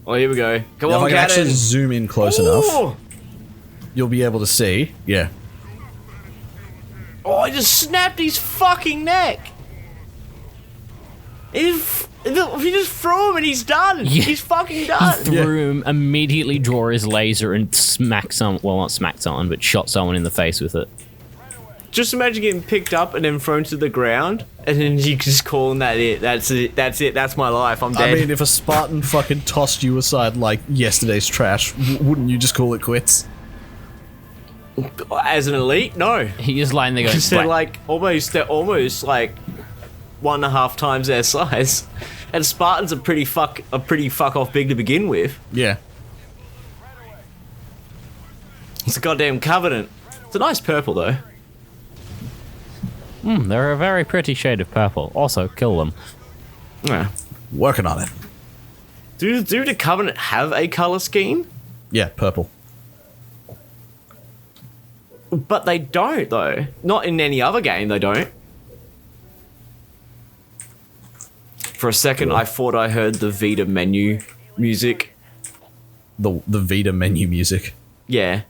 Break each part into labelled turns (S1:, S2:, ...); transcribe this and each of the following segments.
S1: Oh, here we go. Come
S2: Now,
S1: on,
S2: if I can actually zoom in close enough, you'll be able to see. Yeah.
S1: Oh, I just snapped his fucking neck. If you just throw him and he's done.
S3: Yeah.
S1: He's fucking done.
S3: He threw him, immediately draw his laser and smack someone, well, not smack someone, but shot someone in the face with it.
S1: Just imagine getting picked up and then thrown to the ground, and then you just calling that it. That's it. That's it. That's my life. I'm dead.
S2: I mean, if a Spartan fucking tossed you aside like yesterday's trash, wouldn't you just call it quits?
S1: As an elite, no.
S3: He is lying there going,
S1: Because they're almost like 1.5 times their size, and Spartans are pretty fuck off big to begin with.
S2: Yeah.
S1: It's a goddamn Covenant. It's a nice purple though.
S3: They're a very pretty shade of purple. Also, kill them.
S1: Yeah.
S2: Working on it.
S1: Do the Covenant have a color scheme?
S2: Yeah, purple.
S1: But they don't though. Not in any other game. They don't. For a second, I thought I heard the Vita menu music.
S2: The Vita menu music.
S1: Yeah.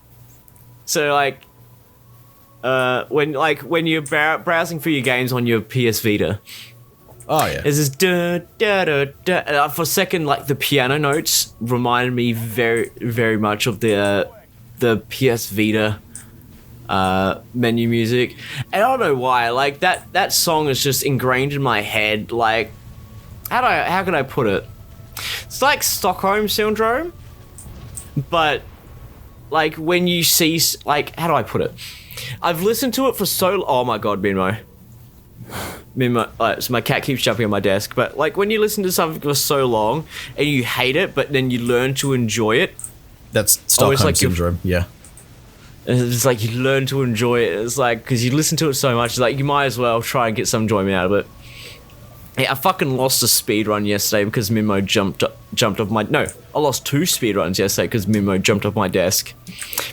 S1: So when you're browsing for your games on your PS Vita,
S2: Oh yeah.
S1: there's this da da da da. And for a second, like the piano notes reminded me very very much of the PS Vita menu music, and I don't know why. Like that song is just ingrained in my head. Like how can I put it? It's like Stockholm Syndrome, but like when you see, like, how do I put it? I've listened to it for so. Oh my god, Minmo, so my cat keeps jumping on my desk. But like when you listen to something for so long and you hate it, but then you learn to enjoy it.
S2: That's Stockholm
S1: like
S2: Syndrome. Yeah.
S1: It's like you learn to enjoy it. It's like, because you listen to it so much, it's like you might as well try and get some enjoyment out of it. Yeah, I fucking lost a speed run yesterday because Mimo jumped off my... No, I lost 2 speed runs yesterday because Mimo jumped off my desk.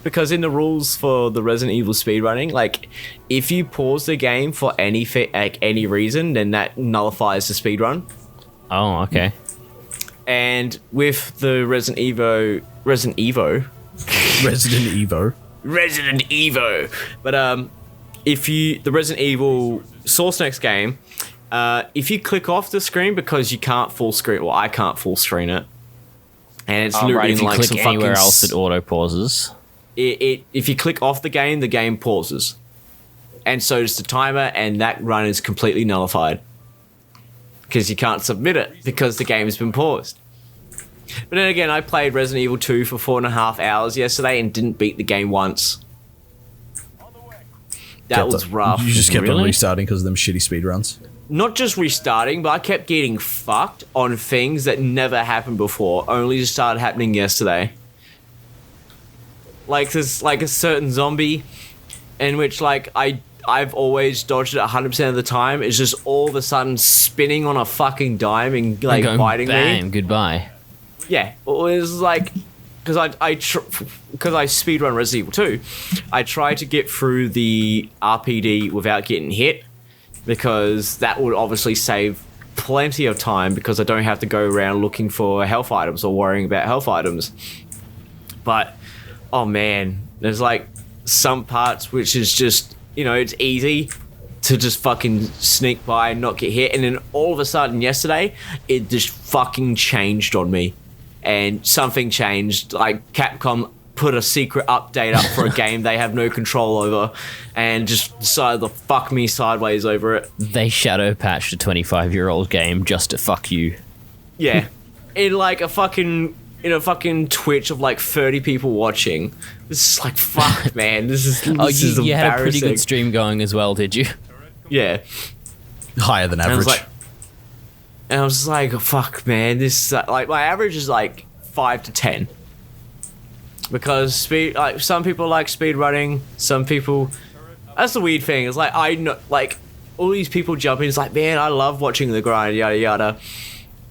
S1: Because in the rules for the Resident Evil speed running, like, if you pause the game for any reason, then that nullifies the speed run.
S3: Oh, okay.
S1: And with the Resident Evo... But if you... The Resident Evil Source Next game... if you click off the screen because you can't full screen, well, I can't full screen it, and it's literally
S3: if you
S1: like
S3: click
S1: some
S3: anywhere
S1: fucking
S3: else, it auto pauses.
S1: If you click off the game pauses, and so does the timer, and that run is completely nullified because you can't submit it because the game has been paused. But then again, I played Resident Evil 2 for 4.5 hours yesterday and didn't beat the game once. That was rough.
S2: You just kept on
S3: Really?
S2: restarting because of them shitty speedruns.
S1: Not just restarting, but I kept getting fucked on things that never happened before, only just started happening yesterday. Like there's like a certain zombie in which like I've always dodged it 100% of the time. It's just all of a sudden spinning on a fucking dime and like
S3: Going,
S1: biting
S3: bam,
S1: me.
S3: goodbye.
S1: Yeah, it was like because I speedrun Resident Evil 2, I tried to get through the RPD without getting hit, because that would obviously save plenty of time because I don't have to go around looking for health items or worrying about health items. But, oh man, there's like some parts which is just, you know, it's easy to just fucking sneak by and not get hit. And then all of a sudden yesterday, it just fucking changed on me. And something changed, like Capcom put a secret update up for a game they have no control over and just decided to fuck me sideways over it.
S3: They shadow patched a 25-year-old game just to fuck you.
S1: Yeah. In a fucking Twitch of like 30 people watching. This is like, fuck, man. This is embarrassing.
S3: You had a pretty good stream going as well, did you?
S1: Yeah.
S2: Higher than average.
S1: And I was just like, fuck, man. This like my average is like 5 to 10. Because some people like speed running, some people. That's the weird thing. It's like I know, like all these people jump in. It's like, man, I love watching the grind, yada yada.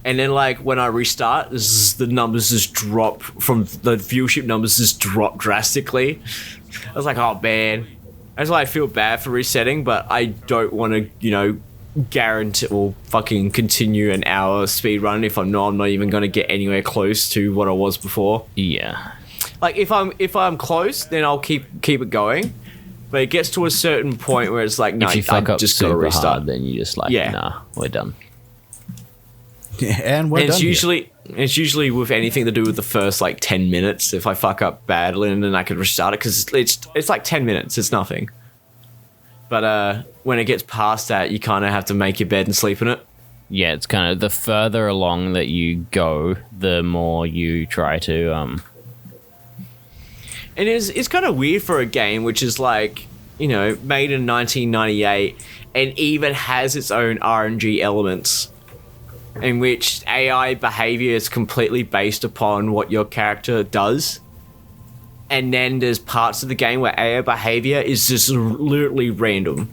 S1: And then like when I restart, the numbers just drop from the viewership numbers just drop drastically. I was like, oh man. That's why I feel bad for resetting, but I don't want to, guarantee or fucking continue an hour speed run. If I'm not even going to get anywhere close to what I was before.
S3: Yeah.
S1: Like if I'm close, then I'll keep it going. But it gets to a certain point where it's like, no,
S3: If you fuck
S1: I
S3: up
S1: just got to
S3: super
S1: restart.
S3: hard, then you just like,
S1: Yeah.
S3: nah, we're done.
S2: And we're done.
S1: It's usually with anything to do with the first like 10 minutes. If I fuck up badly, and then I can restart it because it's like 10 minutes. It's nothing. But when it gets past that, you kind of have to make your bed and sleep in it.
S3: Yeah, it's kind of the further along that you go, the more you try to.
S1: And it's kind of weird for a game which is like, you know, made in 1998 and even has its own RNG elements, in which AI behavior is completely based upon what your character does. And then there's parts of the game where AI behavior is just literally random,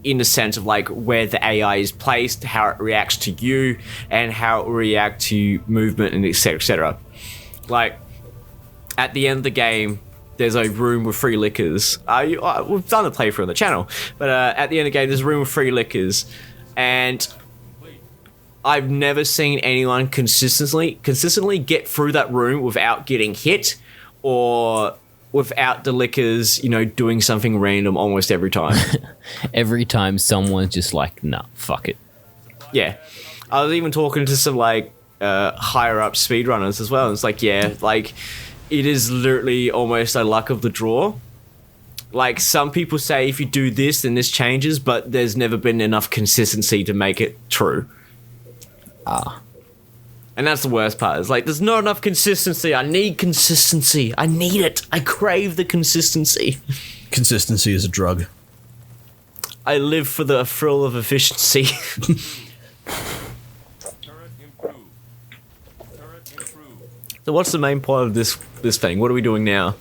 S1: in the sense of like where the AI is placed, how it reacts to you, and how it will react to movement, and etc, etc. Like, at the end of the game, there's a room with free liquors. We've done a playthrough on the channel, but at the end of the game, there's a room with free liquors, and I've never seen anyone consistently get through that room without getting hit, or without the liquors, you know, doing something random almost every time.
S3: Every time someone's just like, nah, fuck it.
S1: Yeah. I was even talking to some, like, higher up speedrunners as well. And it's like, yeah, like, it is literally almost a luck of the draw. Like, some people say if you do this, then this changes, but there's never been enough consistency to make it true. And that's the worst part. It's like, there's not enough consistency. I need consistency. I need it. I crave the consistency.
S2: Consistency is a drug.
S1: I live for the thrill of efficiency. So what's the main point of this thing? What are we doing now?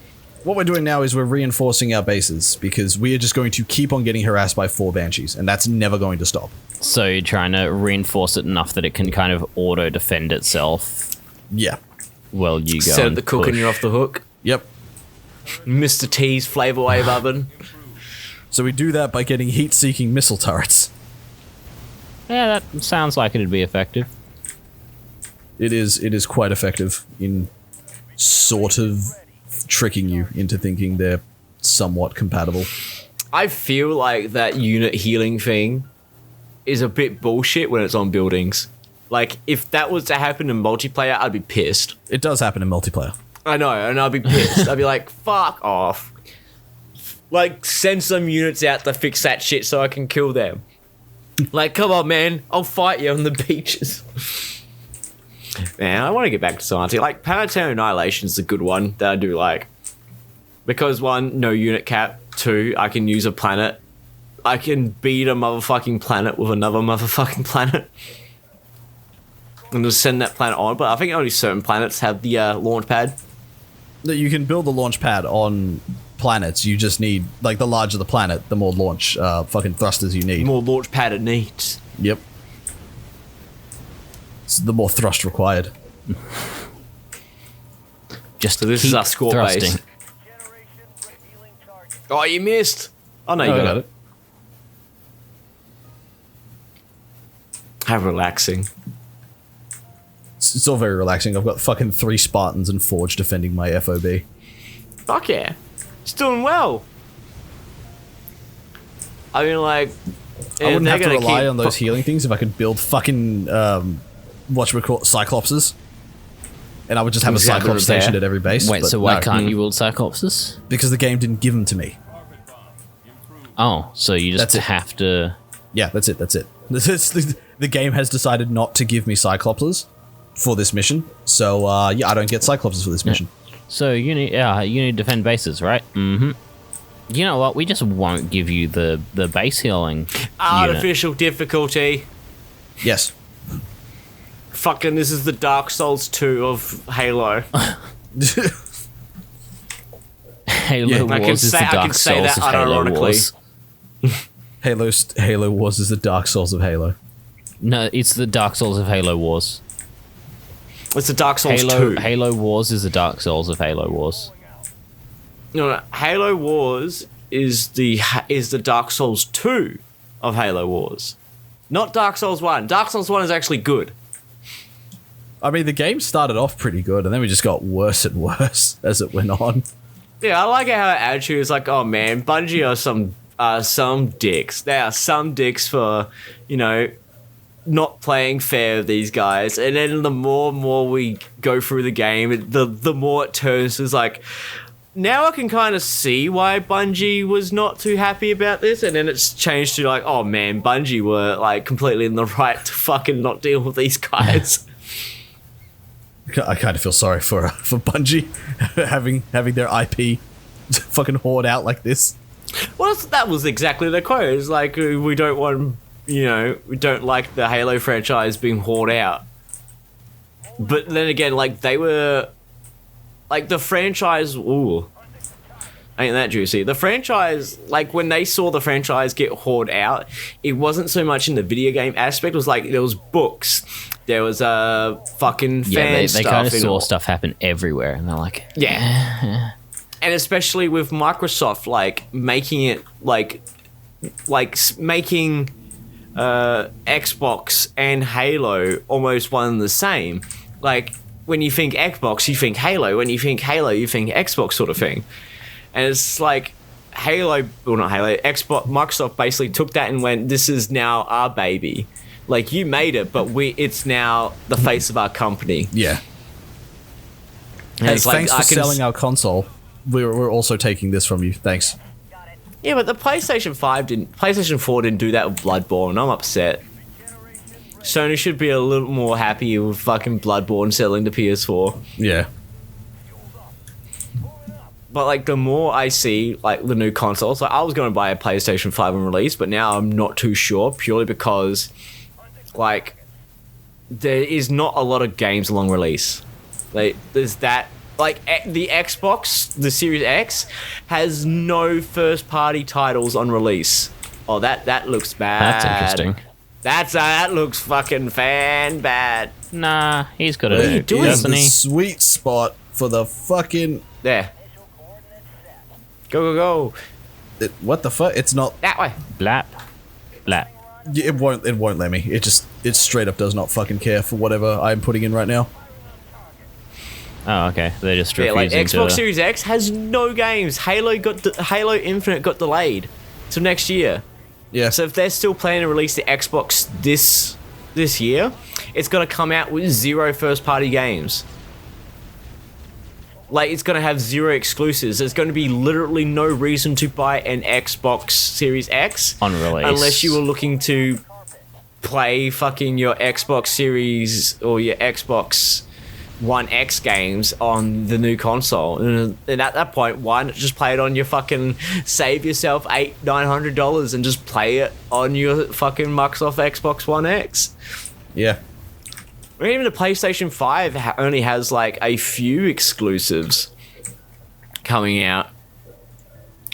S2: What we're doing now is we're reinforcing our bases, because we are just going to keep on getting harassed by 4 banshees, and that's never going to stop.
S3: So you're trying to reinforce it enough that it can kind of auto-defend itself.
S2: Yeah.
S3: Well, you go
S1: Set
S3: and
S1: the cook
S3: push.
S1: and you're off the hook.
S2: Yep.
S1: Mr. T's flavor wave oven.
S2: So we do that by getting heat-seeking missile turrets.
S3: Yeah, that sounds like it'd be effective.
S2: It is quite effective in sort of tricking you into thinking they're somewhat compatible.
S1: I feel like that unit healing thing is a bit bullshit when it's on buildings. Like, if that was to happen in multiplayer, I'd be pissed.
S2: It does happen in multiplayer.
S1: I know, and I'd be pissed. I'd be like, fuck off. Like, send some units out to fix that shit so I can kill them. Like, come on, man. I'll fight you on the beaches. Man, I want to get back to Science. Like, Planetary Annihilation is a good one that I do like. Because, 1, no unit cap. 2, I can use a planet. I can beat a motherfucking planet with another motherfucking planet. And just send that planet on. But I think only certain planets have the launch pad.
S2: You can build a launch pad on planets. You just need, like, the larger the planet, the more launch fucking thrusters you need.
S1: The more launch pad it needs.
S2: Yep. So the more thrust required.
S3: Just
S1: So this is our score
S3: thrusting.
S1: base. Oh, you missed. Oh, no, you got it. How relaxing.
S2: It's all very relaxing. I've got fucking 3 Spartans and Forge defending my FOB.
S1: Fuck yeah. It's doing well. I mean, like...
S2: I wouldn't have to rely on those healing things if I could build fucking, whatchamacallit, Cyclopses. And I would just have a
S1: Exactly
S2: Cyclops
S1: repair.
S2: stationed at every base.
S3: Wait,
S2: but
S3: so why
S2: no.
S3: can't you build Cyclopses?
S2: Because the game didn't give them to me.
S3: Oh, so you just
S2: That's it.
S3: have to...
S2: Yeah, that's it. The game has decided not to give me Cyclopses for this mission. So, yeah, I don't get Cyclopses for this mission.
S3: So you need to defend bases, right? Mm-hmm. You know what? We just won't give you the base healing
S1: Artificial difficulty.
S2: Yes.
S1: Fucking, this is the Dark Souls 2 of Halo.
S3: Halo
S1: I can
S3: Wars is
S1: say-
S3: the
S1: I can
S3: Dark
S1: say
S3: Souls
S1: that
S3: of Halo
S1: unironically.
S3: Wars.
S2: Halo Wars is the Dark Souls of Halo.
S3: No, it's the Dark Souls of Halo Wars.
S1: It's the Dark Souls 2.
S3: Halo Wars is the Dark Souls of Halo Wars.
S1: No, Halo Wars is the Dark Souls 2 of Halo Wars. Not Dark Souls 1. Dark Souls 1 is actually good.
S2: I mean, the game started off pretty good, and then we just got worse and worse as it went on.
S1: Yeah, I like how our attitude is like, oh man, Bungie are some dicks. They are some dicks for, not playing fair with these guys. And then the more and more we go through the game, the more it turns to like, now I can kind of see why Bungie was not too happy about this. And then it's changed to like, oh man, Bungie were like completely in the right to fucking not deal with these guys.
S2: I kind of feel sorry for Bungie having their IP fucking hoard out like this.
S1: Well, that was exactly the quote. It's like, we don't want, we don't like the Halo franchise being hoard out. But then again, like, they were, like, the franchise, ooh, ain't that juicy. The franchise, like, when they saw the franchise get hoard out, it wasn't so much in the video game aspect. It was like, there was books. There was fucking fan stuff.
S3: They kind of saw stuff happen everywhere, and they're like,
S1: yeah. And especially with Microsoft, like making it like making Xbox and Halo almost one and the same. Like when you think Xbox, you think Halo. When you think Halo, you think Xbox, sort of thing. And it's like Halo, well not Halo, Xbox. Microsoft basically took that and went, "This is now our baby." Like, you made it, but it's now the face of our company.
S2: Yeah.
S1: And
S2: Hey,
S1: it's like,
S2: thanks for selling our console. We're also taking this from you. Thanks.
S1: Yeah, but the PlayStation 4 didn't do that with Bloodborne. I'm upset. Sony should be a little more happy with fucking Bloodborne selling to PS4.
S2: Yeah.
S1: But, like, the more I see, like, the new consoles, like, I was going to buy a PlayStation 5 on release, but now I'm not too sure, purely because, like, there is not a lot of games along release. Like, there's that, like, the Xbox, the Series X, has no first-party titles on release. Oh, that looks bad.
S3: That's interesting.
S1: That looks fucking bad.
S3: Nah, he's got
S2: What are
S3: it,
S2: you doing?
S3: doesn't
S2: The
S3: he?
S2: sweet spot for the fucking...
S1: There. Go.
S2: What the fuck? It's not...
S1: That way.
S3: Blap.
S2: It won't let me. It straight up does not fucking care for whatever I'm putting in right now.
S3: Oh, okay. They're just
S1: Yeah, like
S3: refusing
S1: Xbox
S3: to...
S1: Series X has no games. Halo Infinite got delayed till next year.
S2: Yeah.
S1: So if they're still planning to release the Xbox this year, it's gonna come out with 0 first-party games. Like, it's gonna have 0 exclusives. There's gonna be literally no reason to buy an Xbox Series X
S3: on release,
S1: unless you were looking to play fucking your Xbox Series or your Xbox One X games on the new console. And at that point, why not just play it on your fucking, save yourself $800-900 and just play it on your fucking Microsoft Xbox One X?
S2: Yeah.
S1: I mean, even the PlayStation 5 only has like a few exclusives coming out.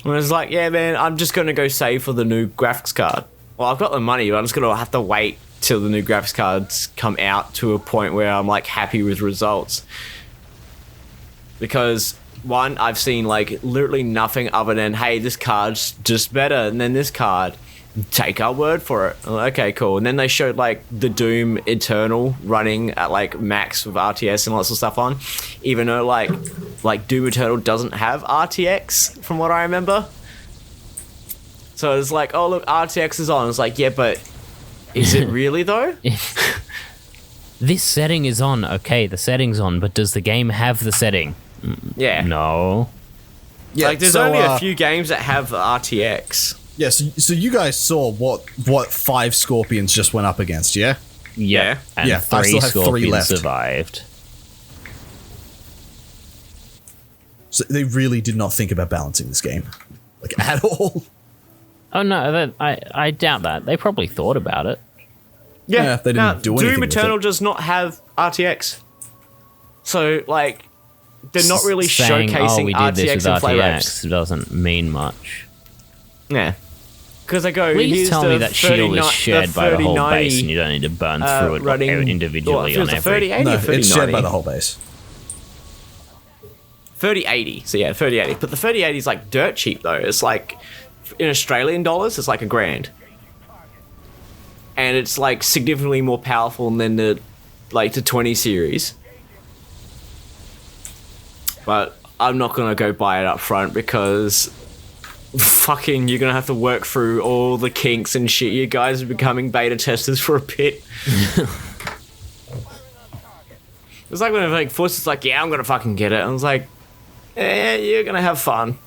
S1: And it's like, yeah, man, I'm just going to go save for the new graphics card. Well, I've got the money, but I'm just going to have to wait till the new graphics cards come out to a point where I'm like happy with results. Because one, I've seen like literally nothing other than, hey, this card's just better than this card. Take our word for it. Okay, cool. And then they showed like the Doom Eternal running at like max with RTX and lots of stuff on, even though like Doom Eternal doesn't have RTX from what I remember. So it's like, oh look, RTX is on. It's like, yeah, but is it really though?
S3: This setting is on. Okay, the setting's on, but does the game have the setting?
S1: Yeah.
S3: No.
S2: Yeah.
S1: Like, there's only a few games that have RTX.
S2: Yeah. So you guys saw what 5 Scorpions just went up against, yeah?
S1: Yeah.
S3: And
S2: Yeah, I
S3: 3
S2: still have 3
S3: Scorpions
S2: left.
S3: survived.
S2: So they really did not think about balancing this game, like at all.
S3: Oh no, I doubt that. They probably thought about it.
S2: Yeah, they didn't do anything
S1: Doom
S2: with
S1: Eternal
S2: it.
S1: does not have RTX. So, like, they're not really
S3: Saying,
S1: showcasing
S3: oh, we did this
S1: RTX
S3: with
S1: and flare rates.
S3: RTX doesn't mean much.
S1: Yeah. Because they go,
S3: Please
S1: here's
S3: tell
S1: the
S3: me that shield is
S1: 30,
S3: shared by the whole
S1: 3090,
S3: base and you don't need to burn through it
S1: running,
S3: individually on
S1: the
S3: every...
S1: 3080
S2: No,
S1: or 3090?
S2: it's shared by the whole base.
S1: 3080. So yeah, 3080. But the 3080 is like dirt cheap though. It's like, in Australian dollars, it's like $1,000. and it's like significantly more powerful than the 20 series. But I'm not gonna go buy it up front because fucking you're gonna have to work through all the kinks and shit. You guys are becoming beta testers for a bit. It's like when Force is like, yeah, I'm gonna fucking get it. I was like, you're gonna have fun.